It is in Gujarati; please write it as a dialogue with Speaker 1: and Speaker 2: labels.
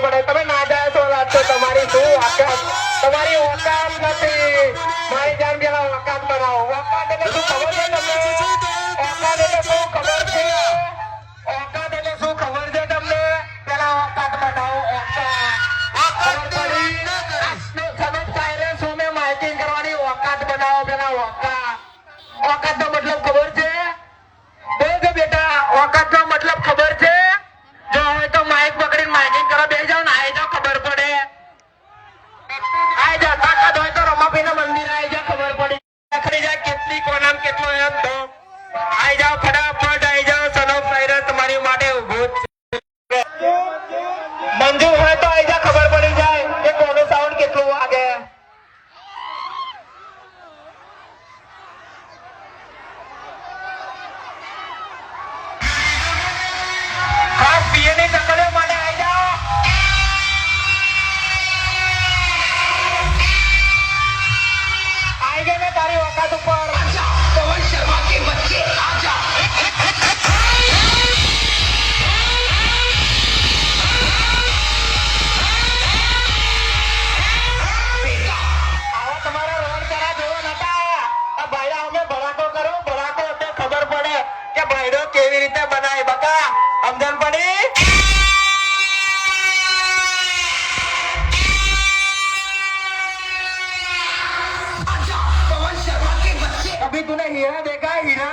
Speaker 1: પડે. તમે ના જાય તો લાગતો તમારી શું ઓકાત? તમારી ઓકાત નથી. મારી જાન પેલા ઓકાત બનાવો. ઓકાત એટલે શું ખબર છે તમને? ઓકાત એટલે શું ખબર છે? ઓકાત એટલે શું ખબર છે તમને? પેલા ઓકાત બનાવો. ઓકાત ખબર પડી? સમજ પાયરે શું મેં માઇકિંગ કરવાની? ઓકાત બનાવો પેલા ઓકાત. ઓકાત નો મતલબ ખબર છે? બોલજો બેટા, ઓકાત નો મતલબ ખબર છે? જો હોય તો માઇક પકડીને માઇકિંગ કરો. બેસી જાઓ ને આઈ જાઓ, ખબર પડે. આઈ જાઓ, તાકાત હોય તો રમાપીના મંદિર આઈ જાઓ, ખબર પડી. ખરી જાય કેટલી કોનામ કેટલો એમ તો આઈ જાઓ, ફટાફટ આઈ જાઓ. સનોપ સાયરસ તમારી માટે ઉભો છે. મંજૂર હોય તો આઈ જાઓ, ખબર પડી જાય કે કોનો સાઉન્ડ કેટલું વાગે. ખાસ પીએની ચકલીઓ માટે આઈ જાઓ. આઈ ગઈ ને તારી ઓકાત ઉપર.
Speaker 2: पवन शर्मा के बच्चे आजा
Speaker 1: આવા તમારા રોડ કરા જોવો નતા. આ ભાઈડા અમે ભડાકો કરો, ભડાકો એટલે ખબર પડે કે ભાઈડો કેવી રીતે બનાય. બકા સમજણ પડી?
Speaker 2: आजा पवन शर्मा के बच्चे
Speaker 1: अभी तूने हीरा देखा? हीरा